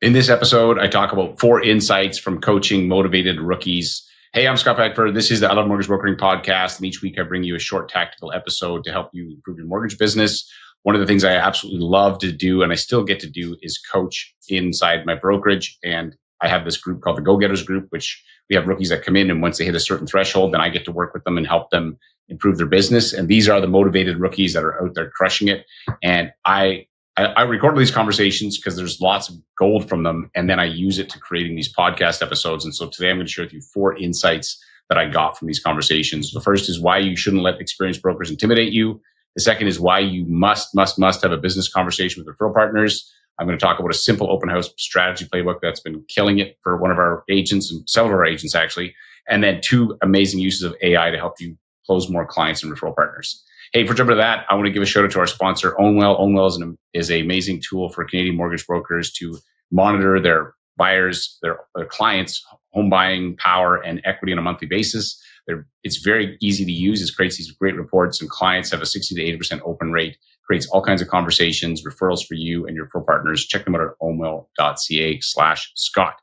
In this episode, I talk about 4 insights from coaching motivated rookies. Hey, I'm Scott Beckford. This is the I Love Mortgage Brokering podcast. And each week I bring you a short tactical episode to help you improve your mortgage business. One of the things I absolutely love to do, and I still get to do, is coach inside my brokerage. And I have this group called the Go-Getters Group, which we have rookies that come in, and once they hit a certain threshold, then I get to work with them and help them improve their business. And these are the motivated rookies that are out there crushing it. And I record these conversations because there's lots of gold from them, and then I use it to creating these podcast episodes. And so today I'm going to share with you 4 insights that I got from these conversations. The first is why you shouldn't let experienced brokers intimidate you. The second is why you must have a business conversation with referral partners. I'm going to talk about a simple open house strategy playbook that's been killing it for one of our agents and several of our agents actually. And then 2 amazing uses of AI to help you close more clients and referral partners. Hey, before jumping to that, I want to give a shout out to our sponsor, OwnWell. OwnWell is an amazing tool for Canadian mortgage brokers to monitor their buyers, their clients' home buying power and equity on a monthly basis. It's very easy to use. It creates these great reports, and clients have a 60 to 80% open rate, creates all kinds of conversations, referrals for you and your referral partners. Check them out at ownwell.ca/Scott.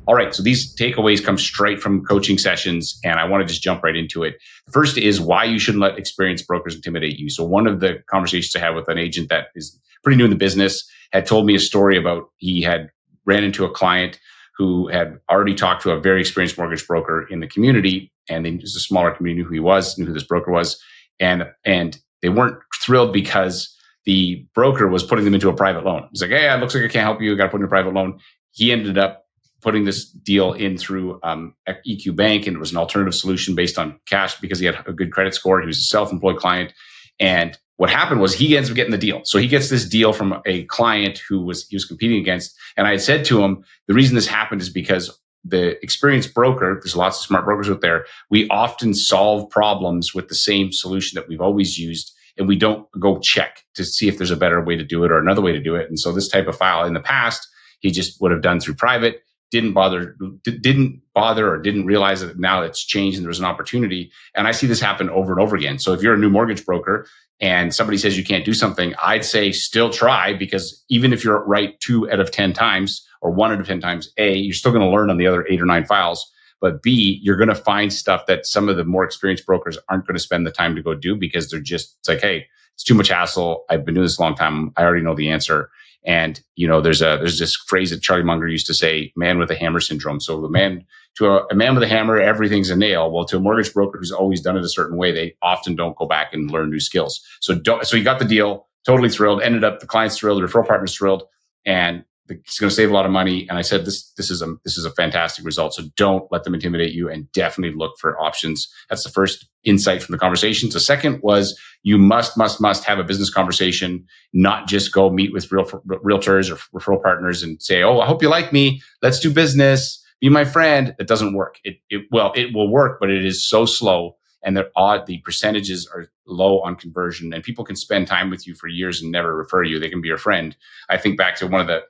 All right, so these takeaways come straight from coaching sessions, and I want to just jump right into it. The first is why you shouldn't let experienced brokers intimidate you. So one of the conversations I had with an agent that is pretty new in the business had told me a story about he had ran into a client who had already talked to a very experienced mortgage broker in the community, and it was a smaller community, knew who he was, knew who this broker was, and they weren't thrilled because the broker was putting them into a private loan. He's like, hey, it looks like I can't help you. I got to put in a private loan. He ended up putting this deal in through EQ Bank, and it was an alternative solution based on cash because he had a good credit score. He was a self-employed client. And what happened was he ends up getting the deal. So he gets this deal from a client he was competing against. And I had said to him, the reason this happened is because the experienced broker, there's lots of smart brokers out there, we often solve problems with the same solution that we've always used, and we don't go check to see if there's a better way to do it or another way to do it. And so this type of file in the past, he just would have done through private, didn't bother or didn't realize that now it's changed and there's an opportunity. And I see this happen over and over again. So if you're a new mortgage broker and somebody says you can't do something, I'd say still try, because even if you're right 2 out of 10 times or 1 out of 10 times, A, you're still going to learn on the other 8 or 9 files. But B, you're going to find stuff that some of the more experienced brokers aren't going to spend the time to go do because it's like, hey, it's too much hassle. I've been doing this a long time. I already know the answer. And, there's this phrase that Charlie Munger used to say, man with a hammer syndrome. So a man with a hammer, everything's a nail. Well, to a mortgage broker who's always done it a certain way, they often don't go back and learn new skills. So he got the deal, totally thrilled, ended up the client's thrilled, the referral partner's thrilled, and he's going to save a lot of money. And I said, this is a fantastic result. So don't let them intimidate you, and definitely look for options. That's the first insight from the conversations. The second was you must have a business conversation, not just go meet with realtors or referral partners and say, oh, I hope you like me. Let's do business. Be my friend. It doesn't work. It will work, but it is so slow. And the percentages are low on conversion, and people can spend time with you for years and never refer you. They can be your friend. I think back to one of the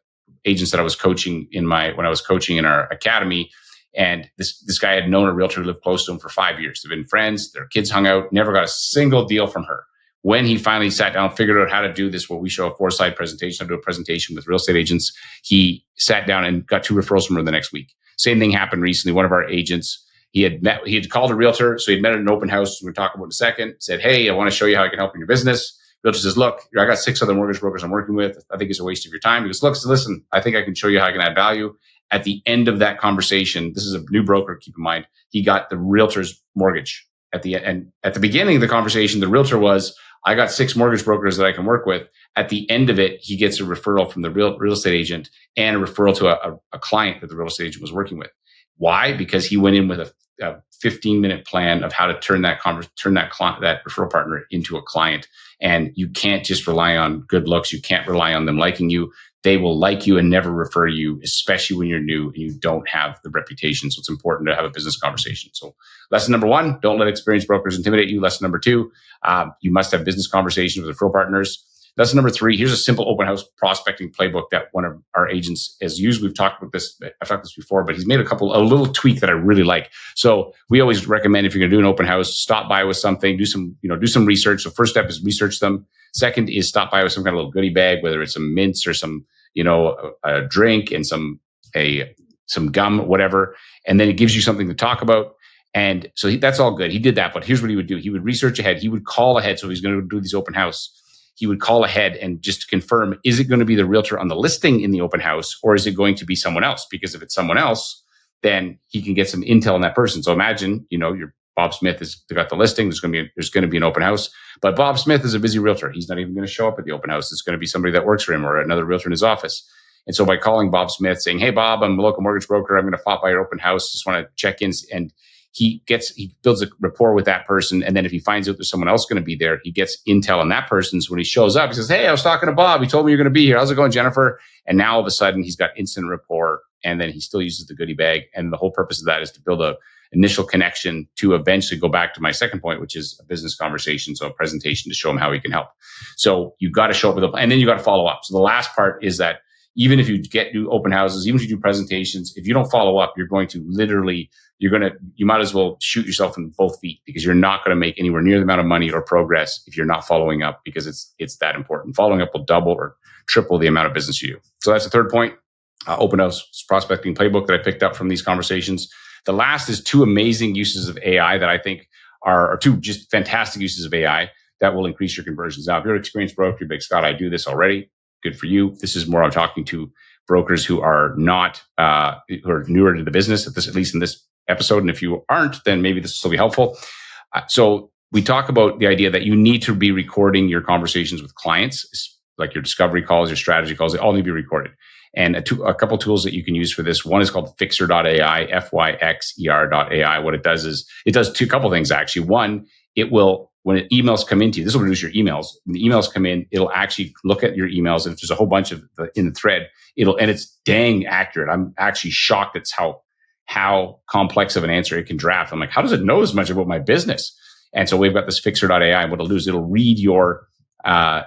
agents that I was coaching when I was coaching in our academy. And this guy had known a realtor who lived close to him for 5 years. They've been friends. Their kids hung out, never got a single deal from her. When he finally sat down, figured out how to do this, what we show a 4-slide presentation, I do a presentation with real estate agents. He sat down and got 2 referrals from her the next week. Same thing happened recently. One of our agents, he had called a realtor. So he'd met at an open house. We'll talk about it in a second. Said, hey, I want to show you how I can help in your business. Realtor says, look, I got 6 other mortgage brokers I'm working with. I think it's a waste of your time. He goes, look, listen, I think I can show you how I can add value. At the end of that conversation, this is a new broker, keep in mind, he got the realtor's mortgage. At the beginning of the conversation, the realtor was, I got 6 mortgage brokers that I can work with. At the end of it, he gets a referral from the real estate agent and a referral to a client that the real estate agent was working with. Why? Because he went in with a 15-minute plan of how to turn that referral partner into a client. And you can't just rely on good looks. You can't rely on them liking you. They will like you and never refer you, especially when you're new and you don't have the reputation. So it's important to have a business conversation. So lesson number 1, don't let experienced brokers intimidate you. Lesson number 2, you must have business conversations with referral partners. Lesson number 3, here's a simple open house prospecting playbook that one of our agents has used. I've talked about this before, but he's made a little tweak that I really like. So we always recommend, if you're going to do an open house, stop by with something, do some research. So first step is research them. Second is stop by with some kind of little goodie bag, whether it's some mints or some, a drink and some gum, whatever. And then it gives you something to talk about. And so that's all good. He did that, but here's what he would do. He would research ahead. He would call ahead. So he's going to do these open house. He would call ahead and just confirm, is it going to be the realtor on the listing in the open house, or is it going to be someone else? Because if it's someone else, then he can get some intel on that person. So imagine, your Bob Smith has got the listing. There's going to be an open house, but Bob Smith is a busy realtor. He's not even going to show up at the open house. It's going to be somebody that works for him or another realtor in his office. And so by calling Bob Smith saying, hey, Bob, I'm a local mortgage broker. I'm going to pop by your open house. Just want to check in. And he builds a rapport with that person. And then if he finds out there's someone else going to be there, he gets intel on that person. So when he shows up, he says, hey, I was talking to Bob. He told me you're going to be here. How's it going, Jennifer? And now all of a sudden he's got instant rapport. And then he still uses the goodie bag. And the whole purpose of that is to build a initial connection to eventually go back to my second point, which is a business conversation. So a presentation to show him how he can help. So you got to show up with a plan, and then you got to follow up. So the last part is that even if you do open houses, even if you do presentations, if you don't follow up, you might as well shoot yourself in both feet, because you're not going to make anywhere near the amount of money or progress if you're not following up, because it's that important. Following up will double or triple the amount of business you do. So that's the third point. Open house prospecting playbook that I picked up from these conversations. The last is two amazing uses of AI that I think are two just fantastic uses of AI that will increase your conversions. Now, if you're an experienced broker, you're like, Scott, I do this already. Good for you. This is more I'm talking to brokers who are not who are newer to the business, at least in this episode. And if you aren't, then maybe this will be helpful. So we talk about the idea that you need to be recording your conversations with clients, like your discovery calls, your strategy calls. They all need to be recorded. And a couple tools that you can use for this. One is called Fixer.ai, FYXER.ai. What it does is it does a couple things, actually. One, it will, when emails come into you, this will reduce your emails. When the emails come in, it'll actually look at your emails. And if there's a whole bunch of in the thread, and it's dang accurate. I'm actually shocked at how complex of an answer it can draft. I'm like, how does it know as much about my business? And so we've got this Fixer.ai. And what it'll do is it'll read your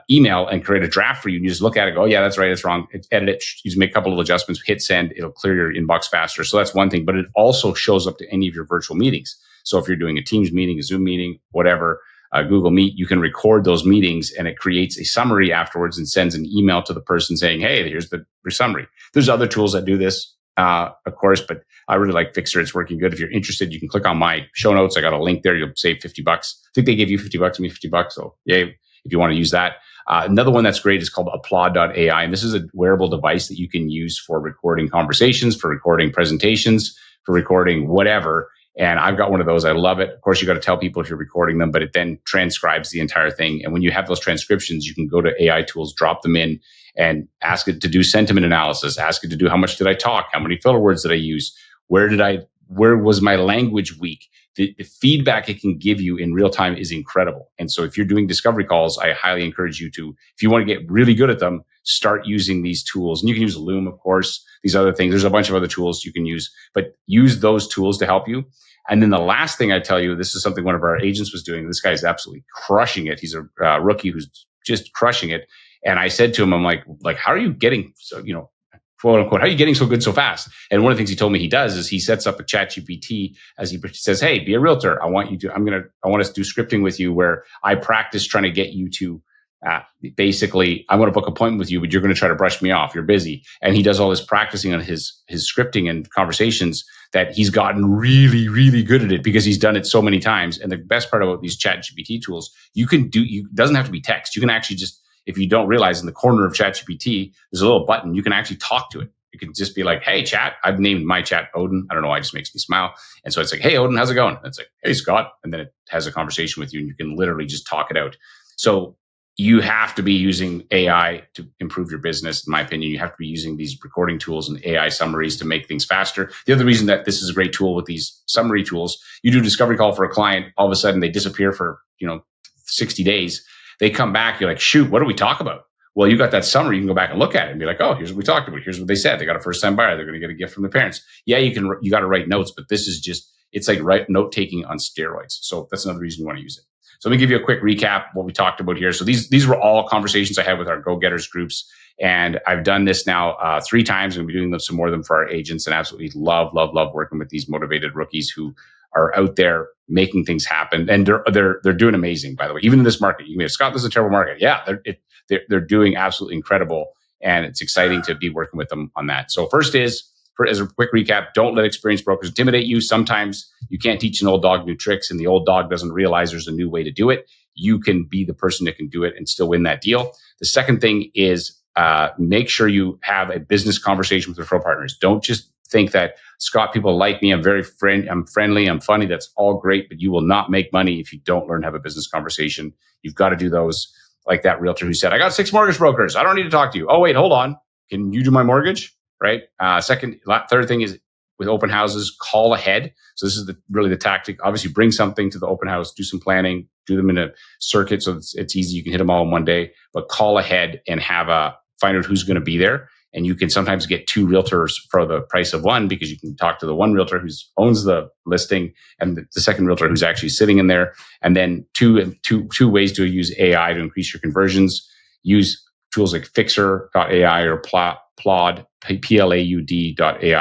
email and create a draft for you. And you just look at it, go, oh, yeah, that's right, it's wrong. Edit it, you just make a couple of adjustments, hit send, it'll clear your inbox faster. So that's one thing, but it also shows up to any of your virtual meetings. So if you're doing a Teams meeting, a Zoom meeting, whatever, Google Meet, you can record those meetings and it creates a summary afterwards and sends an email to the person saying, hey, here's your summary. There's other tools that do this, of course, but I really like Fixer. It's working good. If you're interested, you can click on my show notes. I got a link there. You'll save $50. I think they gave you $50 and me $50. So yay, if you want to use that. Another one that's great is called Applaud.ai. And this is a wearable device that you can use for recording conversations, for recording presentations, for recording whatever. And I've got one of those. I love it. Of course, you got to tell people if you're recording them, but it then transcribes the entire thing. And when you have those transcriptions, you can go to AI tools, drop them in, and ask it to do sentiment analysis. Ask it to do how much did I talk? How many filler words did I use? Where was my language weak? The feedback it can give you in real time is incredible. And so if you're doing discovery calls, I highly encourage you to, if you want to get really good at them, start using these tools. And you can use Loom, of course, these other things. There's a bunch of other tools you can use, but use those tools to help you. And then the last thing I tell you, this is something one of our agents was doing. This guy's absolutely crushing it. He's a rookie who's just crushing it. And I said to him, I'm like, how are you getting so, quote unquote, how are you getting so good so fast? And one of the things he told me he does is he sets up a ChatGPT as he says, hey, be a realtor. I want us to do scripting with you where I practice trying to get you to basically, I want to book an appointment with you, but you're going to try to brush me off. You're busy. And he does all this practicing on his scripting and conversations that he's gotten really, really good at it because he's done it so many times. And the best part about these ChatGPT tools, it doesn't have to be text. You can actually just, if you don't realize, in the corner of ChatGPT, there's a little button. You can actually talk to it. You can just be like, hey, chat. I've named my chat Odin. I don't know why, it just makes me smile. And so it's like, hey, Odin, how's it going? And it's like, hey, Scott. And then it has a conversation with you and you can literally just talk it out. So you have to be using AI to improve your business. In my opinion, you have to be using these recording tools and AI summaries to make things faster. The other reason that this is a great tool with these summary tools, you do a discovery call for a client, all of a sudden they disappear for 60 days. They come back, you're like, shoot, what did we talk about? Well, you got that summary. You can go back and look at it and be like, oh, here's what we talked about. Here's what they said. They got a first-time buyer. They're going to get a gift from their parents. Yeah, you got to write notes, but this is just, it's like note-taking on steroids. So that's another reason you want to use it. So let me give you a quick recap of what we talked about here. So these were all conversations I had with our go-getters groups. And I've done this now 3 times. And we'll be doing some more of them for our agents, and absolutely love working with these motivated rookies who are out there making things happen. And they're doing amazing, by the way. Even in this market, you can be, Scott, this is a terrible market. Yeah, they're doing absolutely incredible. And it's exciting to be working with them on that. So first is, as a quick recap, don't let experienced brokers intimidate you. Sometimes you can't teach an old dog new tricks, and the old dog doesn't realize there's a new way to do it. You can be the person that can do it and still win that deal. The second thing is make sure you have a business conversation with referral partners. Don't just think that, Scott, people like me, I'm friendly, I'm funny. That's all great, but you will not make money if you don't learn to have a business conversation. You've got to do those, like that realtor who said, I got 6 mortgage brokers, I don't need to talk to you. Oh, wait, hold on. Can you do my mortgage? Right. Third thing is, with open houses, call ahead. So this is really the tactic. Obviously, bring something to the open house, do some planning, do them in a circuit so it's easy. You can hit them all in one day, but call ahead and find out who's going to be there. And you can sometimes get 2 realtors for the price of one, because you can talk to the one realtor who owns the listing and the second realtor who's actually sitting in there. And then two ways to use AI to increase your conversions. Use tools like Fixer.ai or Plaud, Plaud.ai,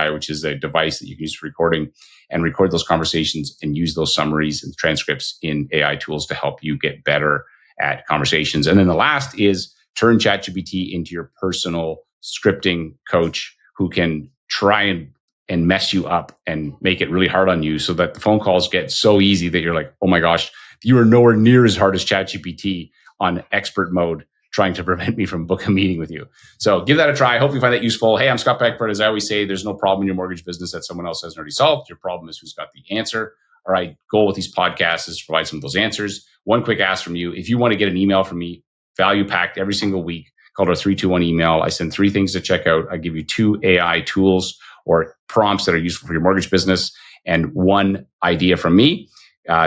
which is a device that you can use for recording, and record those conversations and use those summaries and transcripts in AI tools to help you get better at conversations. And then the last is turn ChatGPT into your personal scripting coach who can try and mess you up and make it really hard on you, so that the phone calls get so easy that you're like, oh my gosh, you are nowhere near as hard as ChatGPT on expert mode, trying to prevent me from booking a meeting with you. So give that a try. I hope you find that useful. Hey, I'm Scott Beckford. As I always say, there's no problem in your mortgage business that someone else hasn't already solved. Your problem is who's got the answer. All right, goal with these podcasts is to provide some of those answers. One quick ask from you: if you want to get an email from me, value packed every single week, called our 321 email. I send 3 things to check out. I give you 2 AI tools or prompts that are useful for your mortgage business, and 1 idea from me.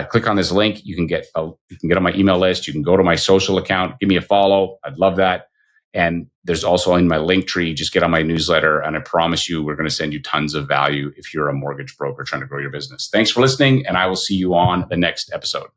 Click on this link. You can get on my email list. You can go to my social account. Give me a follow. I'd love that. And there's also in my link tree, just get on my newsletter, and I promise you we're going to send you tons of value if you're a mortgage broker trying to grow your business. Thanks for listening, and I will see you on the next episode.